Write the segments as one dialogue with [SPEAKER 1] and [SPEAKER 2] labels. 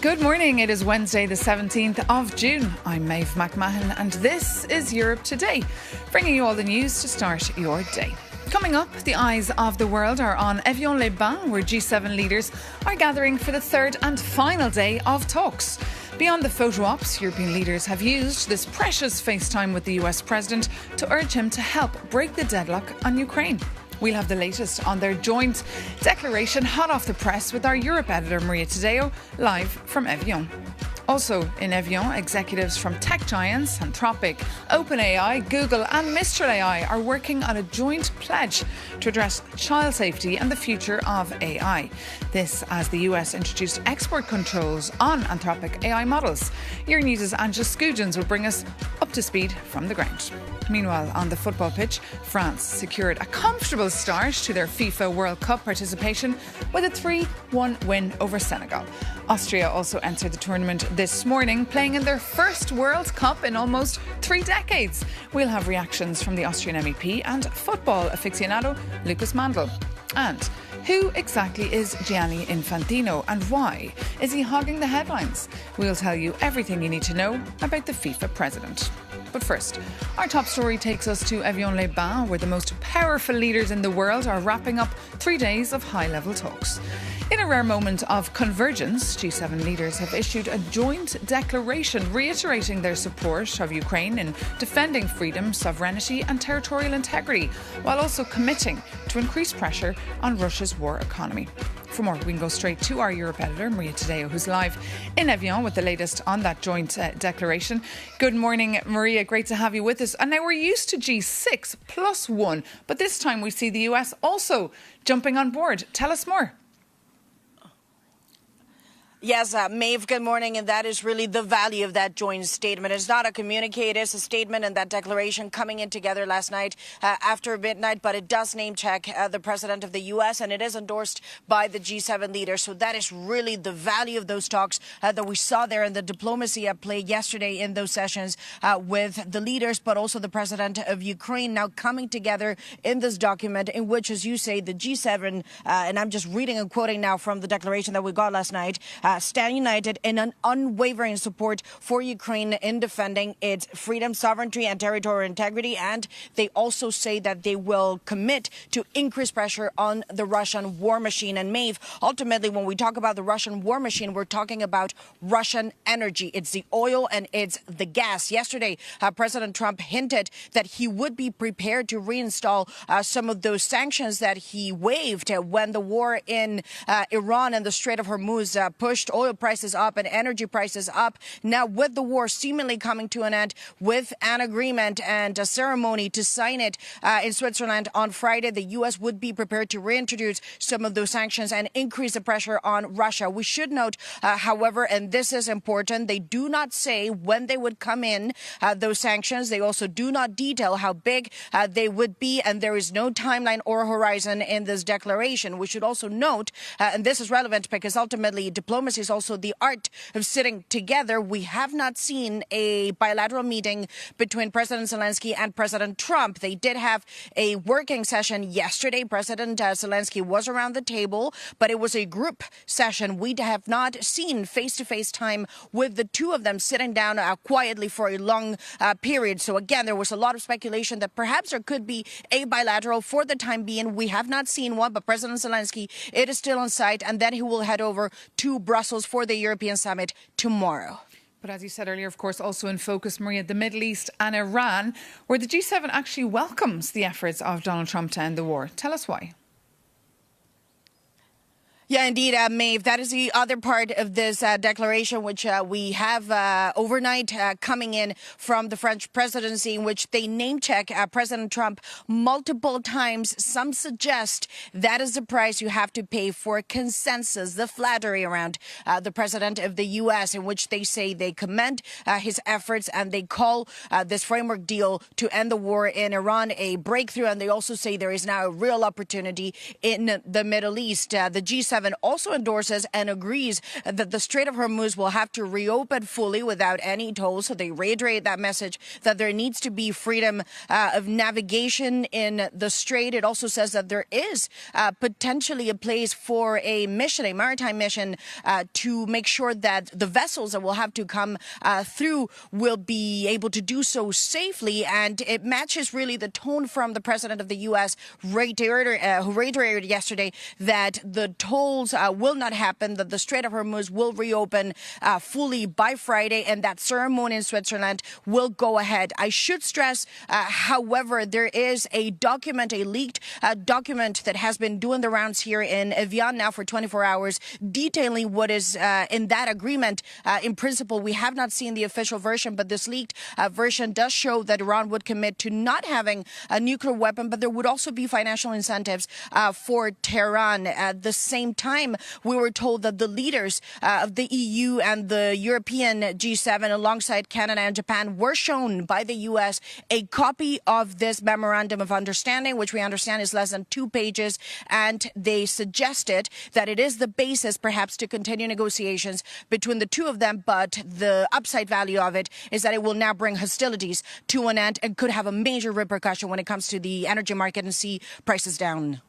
[SPEAKER 1] Good morning. It is Wednesday, the 17th of June. I'm Maeve McMahon, and this is Europe Today, bringing you all the news to start your day. Coming up, the eyes of the world are on Évian-les-Bains, where G7 leaders are gathering for the third and final day of talks. Beyond the photo ops, European leaders have used this precious FaceTime with the US President to urge him to help break the deadlock on Ukraine. We'll have the latest on their joint declaration hot off the press with our Europe editor Maria Tadeo live from Évian. Also in Évian, executives from tech giants Anthropic, OpenAI, Google and Mistral AI are working on a joint pledge to address child safety and the future of AI. This as the US introduced export controls on Anthropic AI models. Your News' Angela Scugins will bring us up to speed from the ground. Meanwhile, on the football pitch, France secured a comfortable start to their FIFA World Cup participation with a 3-1 win over Senegal. Austria also entered the tournament this morning, playing in their first World Cup in almost 3 decades. We'll have reactions from the Austrian MEP and football aficionado Lucas Mandl. And who exactly is Gianni Infantino and why is he hogging the headlines? We'll tell you everything you need to know about the FIFA president. But first, our top story takes us to Évian-les-Bains, where the most powerful leaders in the world are wrapping up 3 days of high-level talks. In a rare moment of convergence, G7 leaders have issued a joint declaration reiterating their support of Ukraine in defending freedom, sovereignty and territorial integrity, while also committing to increased pressure on Russia's war economy. For more, we can go straight to our Europe editor, Maria Tadeo, who's live in Évian with the latest on that joint declaration. Good morning, Maria. Great to have you with us. And now we're used to G6 plus 1, but this time we see the US also jumping on board. Tell us more.
[SPEAKER 2] Yes, Maeve, good morning. And that is really the value of that joint statement. It's not a communique, it's a statement, and that declaration coming in together last night after midnight. But it does name check the president of the U.S. and it is endorsed by the G7 leaders. So that is really the value of those talks that we saw there and the diplomacy at play yesterday in those sessions with the leaders, but also the president of Ukraine now coming together in this document in which, as you say, the G7, and I'm just reading and quoting now from the declaration that we got last night, stand united in an unwavering support for Ukraine in defending its freedom, sovereignty and territorial integrity. And they also say that they will commit to increase pressure on the Russian war machine. And Maeve, ultimately, when we talk about the Russian war machine, we're talking about Russian energy. It's the oil and it's the gas. Yesterday, President Trump hinted that he would be prepared to reinstall some of those sanctions that he waived when the war in Iran and the Strait of Hormuz pushed oil prices up and energy prices up. Now, with the war seemingly coming to an end, with an agreement and a ceremony to sign it in Switzerland on Friday, the U.S. would be prepared to reintroduce some of those sanctions and increase the pressure on Russia. We should note, however, and this is important, they do not say when they would come in, those sanctions. They also do not detail how big they would be, and there is no timeline or horizon in this declaration. We should also note, and this is relevant because ultimately diplomacy is also the art of sitting together. We have not seen a bilateral meeting between President Zelensky and President Trump. They did have a working session yesterday. President Zelensky was around the table, but it was a group session. We have not seen face-to-face time with the two of them sitting down quietly for a long period. So again, there was a lot of speculation that perhaps there could be a bilateral. For the time being, we have not seen one, but President Zelensky, it is still on site, and then he will head over to Brussels for the European summit tomorrow.
[SPEAKER 1] But as you said earlier, of course, also in focus, Maria, the Middle East and Iran, where the G7 actually welcomes the efforts of Donald Trump to end the war. Tell us why.
[SPEAKER 2] Yeah, indeed, Maeve. That is the other part of this declaration, which we have overnight coming in from the French presidency, in which they name check President Trump multiple times. Some suggest that is the price you have to pay for consensus, the flattery around the president of the U.S., in which they say they commend his efforts and they call this framework deal to end the war in Iran a breakthrough. And they also say there is now a real opportunity in the Middle East. The G7 G7 also endorses and agrees that the Strait of Hormuz will have to reopen fully without any tolls. So they reiterate that message that there needs to be freedom of navigation in the strait. It also says that there is potentially a place for a mission, a maritime mission, to make sure that the vessels that will have to come through will be able to do so safely. And it matches really the tone from the president of the U.S. who reiterated yesterday that the tolls will not happen, that the Strait of Hormuz will reopen fully by Friday, and that ceremony in Switzerland will go ahead. I should stress, however, there is a document, a leaked document that has been doing the rounds here in Évian now for 24 hours, detailing what is in that agreement. In principle, we have not seen the official version, but this leaked version does show that Iran would commit to not having a nuclear weapon, but there would also be financial incentives for Tehran. At the same time, we were told that the leaders of the EU and the European G7, alongside Canada and Japan, were shown by the U.S. a copy of this memorandum of understanding, which we understand is less than 2 pages, and they suggested that it is the basis perhaps to continue negotiations between the two of them, but the upside value of it is that it will now bring hostilities to an end and could have a major repercussion when it comes to the energy market and see prices down.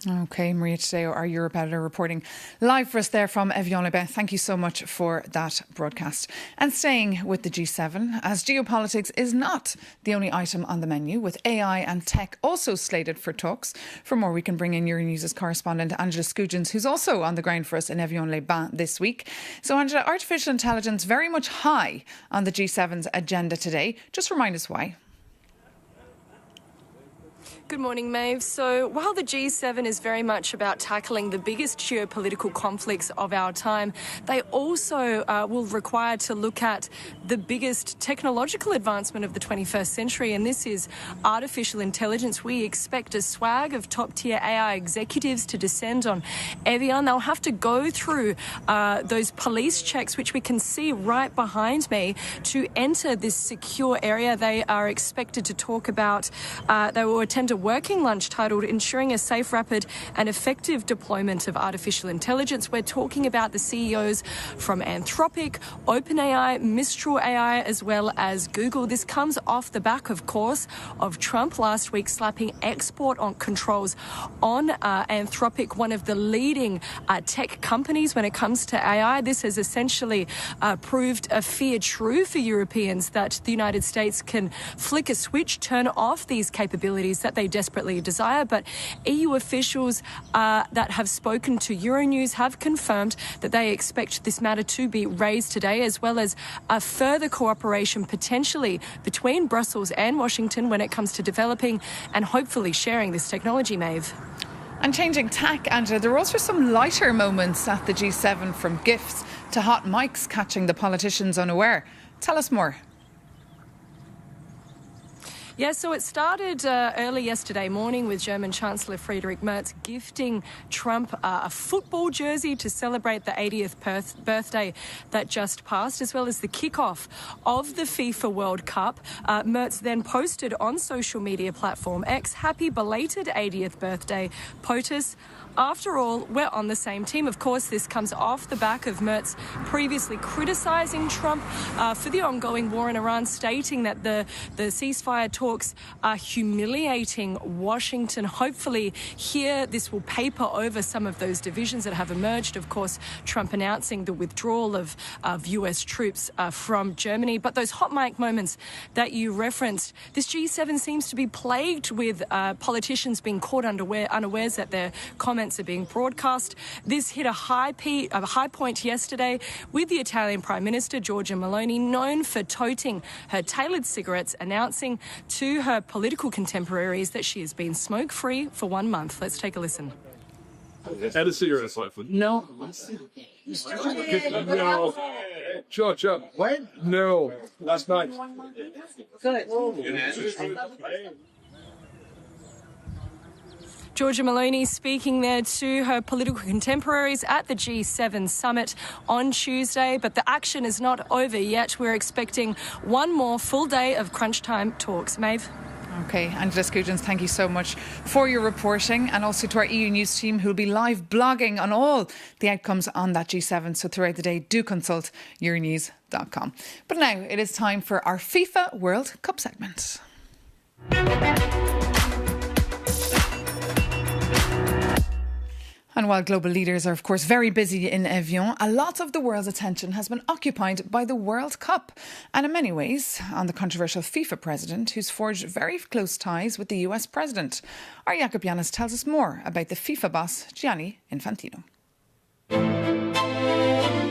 [SPEAKER 1] OK, Maria Tadeo, our Europe editor, reporting live for us there from Évian-les-Bains. Thank you so much for that broadcast. And staying with the G7, as geopolitics is not the only item on the menu, with AI and tech also slated for talks. For more, we can bring in Euronews' correspondent Angela Scugins, who's also on the ground for us in Évian-les-Bains this week. So, Angela, artificial intelligence very much high on the G7's agenda today. Just remind us why.
[SPEAKER 3] Good morning, Maeve. So while the G7 is very much about tackling the biggest geopolitical conflicts of our time, they also will require to look at the biggest technological advancement of the 21st century, and this is artificial intelligence. We expect a swag of top-tier AI executives to descend on Évian. They'll have to go through those police checks, which we can see right behind me, to enter this secure area. They are expected to talk about, they will attend a working lunch titled Ensuring a Safe, Rapid and Effective Deployment of Artificial Intelligence. We're talking about the CEOs from Anthropic, OpenAI, Mistral AI, as well as Google. This comes off the back, of course, of Trump last week slapping export controls on Anthropic, one of the leading tech companies when it comes to AI. This has essentially proved a fear true for Europeans, that the United States can flick a switch, turn off these capabilities that they desperately desire. But EU officials that have spoken to Euronews have confirmed that they expect this matter to be raised today, as well as a further cooperation potentially between Brussels and Washington when it comes to developing and hopefully sharing this technology, Maeve.
[SPEAKER 1] And changing tack, Angela, there were also some lighter moments at the G7, from gifts to hot mics catching the politicians unaware. Tell us more.
[SPEAKER 3] Yeah, so it started early yesterday morning with German Chancellor Friedrich Merz gifting Trump a football jersey to celebrate the 80th birthday that just passed, as well as the kickoff of the FIFA World Cup. Merz then posted on social media platform X, "Happy belated 80th birthday, POTUS. After all, we're on the same team." Of course, this comes off the back of Merz previously criticising Trump for the ongoing war in Iran, stating that the ceasefire talks are humiliating Washington. Hopefully here this will paper over some of those divisions that have emerged. Of course, Trump announcing the withdrawal of US troops from Germany. But those hot mic moments that you referenced, this G7 seems to be plagued with politicians being caught unawares that their comments are being broadcast. This hit a high point yesterday with the Italian Prime Minister, Giorgia Meloni, known for toting her tailored cigarettes, announcing to her political contemporaries that she has been smoke-free for 1 month. Let's take a listen.
[SPEAKER 4] Had a cigarette. No. No. Georgia. When? No. Last night. Good.
[SPEAKER 3] Giorgia Meloni speaking there to her political contemporaries at the G7 summit on Tuesday. But the action is not over yet. We're expecting one more full day of crunch time talks. Maeve?
[SPEAKER 1] OK, Angela Scugins, thank you so much for your reporting, and also to our EU News team who'll be live blogging on all the outcomes on that G7. So throughout the day, do consult euronews.com. But now it is time for our FIFA World Cup segment. And while global leaders are, of course, very busy in Évian, a lot of the world's attention has been occupied by the World Cup. And in many ways, on the controversial FIFA president, who's forged very close ties with the US president. Our Jakob Janis tells us more about the FIFA boss, Gianni Infantino.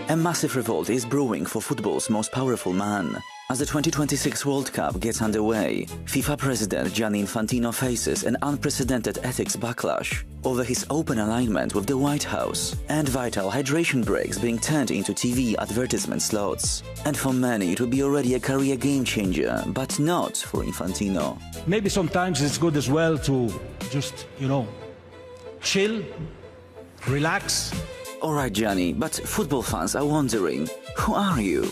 [SPEAKER 5] A massive revolt is brewing for football's most powerful man. As the 2026 World Cup gets underway, FIFA President Gianni Infantino faces an unprecedented ethics backlash over his open alignment with the White House and vital hydration breaks being turned into TV advertisement slots. And for many it would be already a career game-changer, but not for Infantino.
[SPEAKER 6] Maybe sometimes it's good as well to just, chill, relax.
[SPEAKER 5] Alright, Gianni, but football fans are wondering, who are you?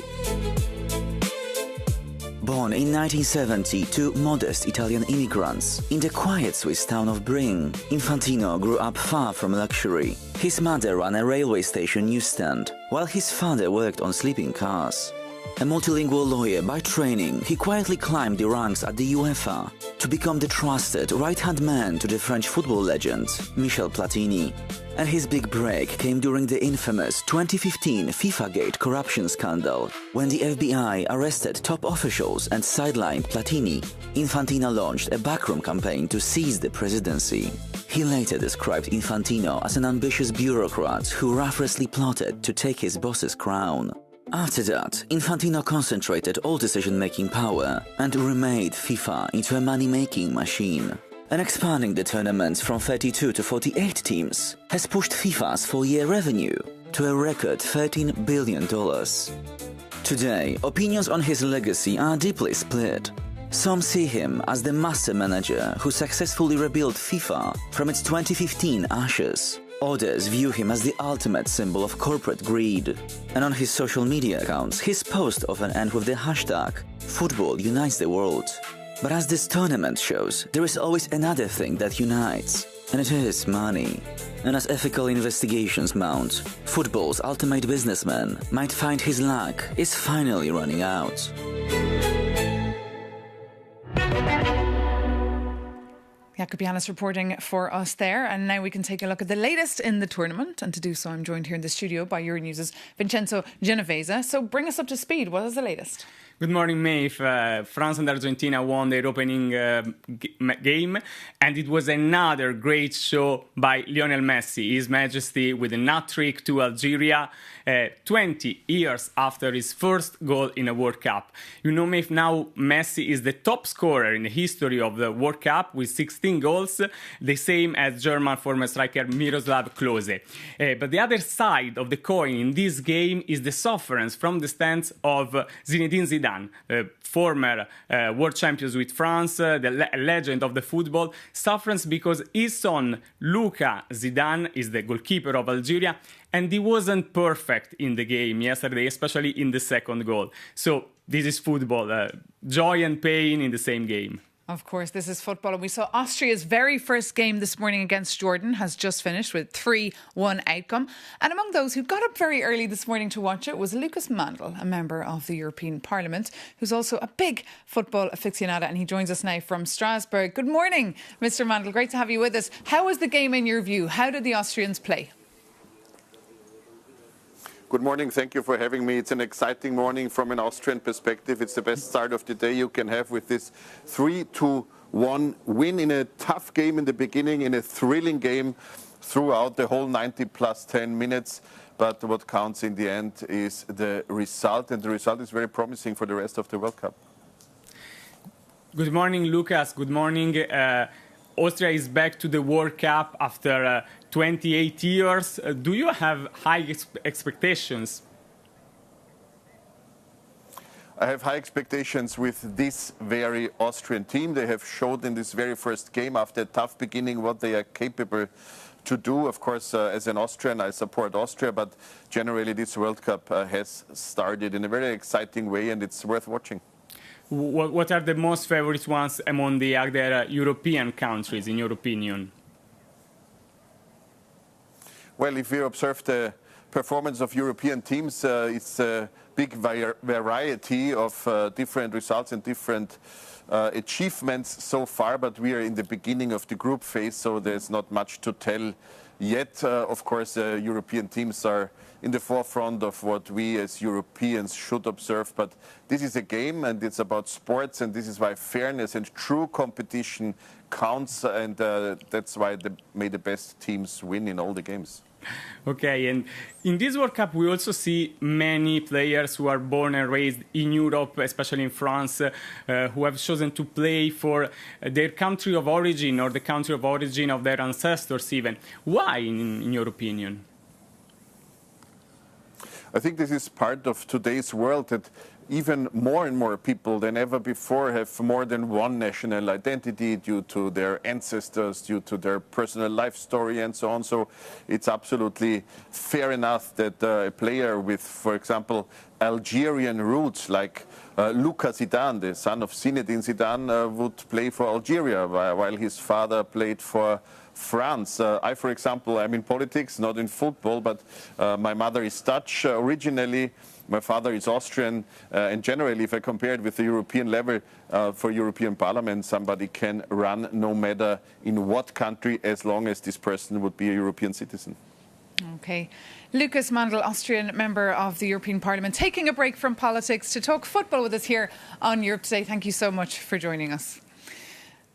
[SPEAKER 5] Born in 1970 to modest Italian immigrants in the quiet Swiss town of Bring, Infantino grew up far from luxury. His mother ran a railway station newsstand, while his father worked on sleeping cars. A multilingual lawyer by training, he quietly climbed the ranks at the UEFA to become the trusted right-hand man to the French football legend, Michel Platini. And his big break came during the infamous 2015 FIFA-gate corruption scandal, when the FBI arrested top officials and sidelined Platini. Infantino launched a backroom campaign to seize the presidency. He later described Infantino as an ambitious bureaucrat who ruthlessly plotted to take his boss's crown. After that, Infantino concentrated all decision-making power and remade FIFA into a money-making machine. And expanding the tournaments from 32 to 48 teams has pushed FIFA's full-year revenue to a record $13 billion. Today, opinions on his legacy are deeply split. Some see him as the master manager who successfully rebuilt FIFA from its 2015 ashes. Others view him as the ultimate symbol of corporate greed. And on his social media accounts, his posts often end with the hashtag "Football unites the world." But as this tournament shows, there is always another thing that unites, and it is money. And as ethical investigations mount, football's ultimate businessman might find his luck is finally running out.
[SPEAKER 1] Jakob Janis reporting for us there. And now we can take a look at the latest in the tournament. And to do so, I'm joined here in the studio by Euronews' Vincenzo Genovese. So bring us up to speed. What is the latest?
[SPEAKER 7] Good morning, Maeve. France and Argentina won their opening game, and it was another great show by Lionel Messi, His Majesty, with a hat trick to Algeria 20 years after his first goal in a World Cup. Maeve, now Messi is the top scorer in the history of the World Cup with 16 goals, the same as German former striker Miroslav Klose. But the other side of the coin in this game is the sufferance from the stands of Zinedine Zidane, former world champions with France, the legend of the football, suffers because his son Luka Zidane is the goalkeeper of Algeria, and he wasn't perfect in the game yesterday, especially in the second goal. So this is football, joy and pain in the same game.
[SPEAKER 1] Of course, this is football. And we saw Austria's very first game this morning against Jordan has just finished with 3-1 outcome. And among those who got up very early this morning to watch it was Lucas Mandl, a member of the European Parliament, who's also a big football aficionado. And he joins us now from Strasbourg. Good morning, Mr. Mandl. Great to have you with us. How was the game in your view? How did the Austrians play?
[SPEAKER 8] Good morning. Thank you for having me. It's an exciting morning from an Austrian perspective. It's the best start of the day you can have with this 3-1 win in a tough game in the beginning, in a thrilling game throughout the whole 90 plus 10 minutes. But what counts in the end is the result, and the result is very promising for the rest of the World Cup.
[SPEAKER 7] Good morning, Lucas. Good morning. Austria is back to the World Cup after 28 years. Do you have high expectations?
[SPEAKER 8] I have high expectations with this very Austrian team. They have showed in this very first game after a tough beginning what they are capable to do. Of course, as an Austrian, I support Austria, but generally this World Cup has started in a very exciting way, and it's worth watching.
[SPEAKER 7] what are the most favorite ones among the other European countries, in your opinion?
[SPEAKER 8] Well, if you observe the performance of European teams, it's a big variety of different results and different achievements so far, but we are in the beginning of the group phase, so there's not much to tell yet. Of course, European teams are in the forefront of what we as Europeans should observe, but this is a game and it's about sports, and this is why fairness and true competition counts, and that's why may the best teams win in all the games.
[SPEAKER 7] Okay, and in this World Cup we also see many players who are born and raised in Europe, especially in France, who have chosen to play for their country of origin or the country of origin of their ancestors even. Why, in your opinion?
[SPEAKER 8] I think this is part of today's world, that even more and more people than ever before have more than one national identity due to their ancestors, due to their personal life story and so on. So it's absolutely fair enough that a player with, for example, Algerian roots like Luka Zidane, the son of Zinedine Zidane, would play for Algeria while his father played for France. I, for example, I'm in politics, not in football, but my mother is Dutch originally. My father is Austrian, and generally, if I compare it with the European level, for European Parliament, somebody can run no matter in what country, as long as this person would be a European citizen.
[SPEAKER 1] Okay. Lucas Mandl, Austrian member of the European Parliament, taking a break from politics to talk football with us here on Europe Today. Thank you so much for joining us.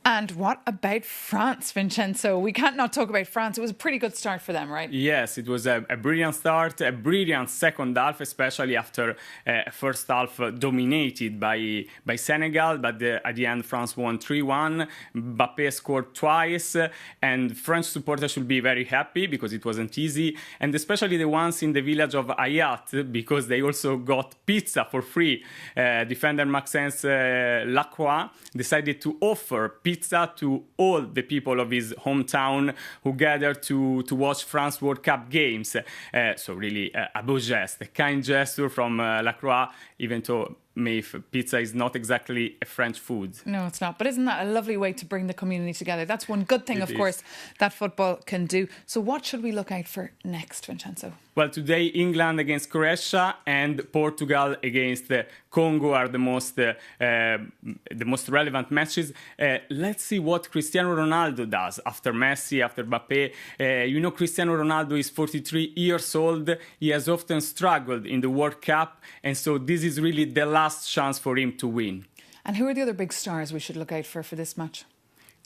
[SPEAKER 1] And what about France, Vincenzo? We can't not talk about France. It was a pretty good start for them, right?
[SPEAKER 7] Yes, it was a brilliant start, a brilliant second half, especially after first half dominated by Senegal. But at the end, France won 3-1. Mbappé scored twice, and French supporters should be very happy because it wasn't easy, and especially the ones in the village of Ayat, because they also got pizza for free. Defender Maxence Lacroix decided to offer pizza to all the people of his hometown who gathered to watch France World Cup games. So really a beau geste, a kind gesture from Lacroix, even though pizza is not exactly a French food.
[SPEAKER 1] No, it's not. But isn't that a lovely way to bring the community together? That's one good thing, of course, that football can do. So what should we look out for next, Vincenzo?
[SPEAKER 7] Well, today England against Croatia and Portugal against Congo are the most relevant matches. Let's see what Cristiano Ronaldo does after Messi, after Mbappé. Cristiano Ronaldo is 43 years old. He has often struggled in the World Cup, and so this is really the last chance for him to win.
[SPEAKER 1] And who are the other big stars we should look out for this match?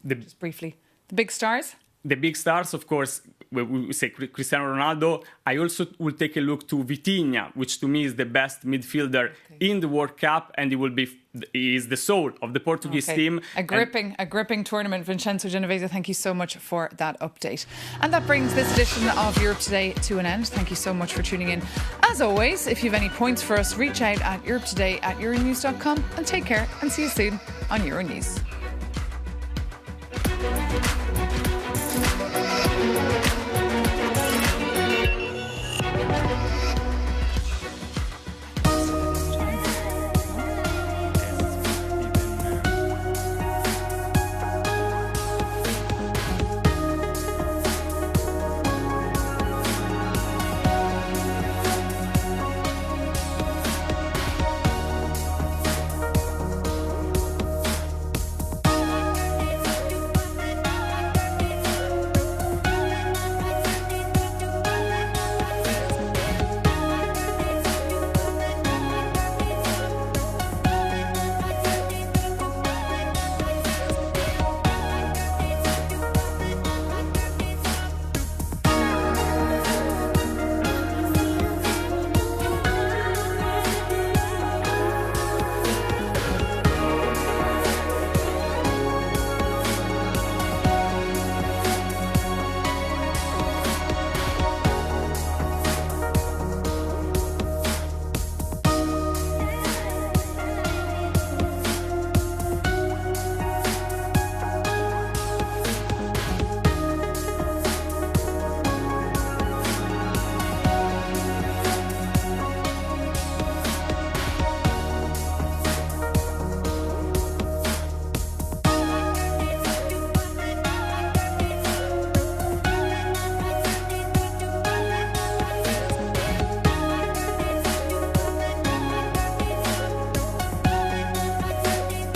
[SPEAKER 1] Just briefly. The big stars?
[SPEAKER 7] The big stars, of course, we say Cristiano Ronaldo. I also will take a look to Vitinha, which to me is the best midfielder in the World Cup, and he is the soul of the Portuguese team. A
[SPEAKER 1] gripping tournament. Vincenzo Genovese, thank you so much for that update. And that brings this edition of Europe Today to an end. Thank you so much for tuning in. As always, if you have any points for us, reach out at europetoday@euronews.com, and take care and see you soon on Euronews.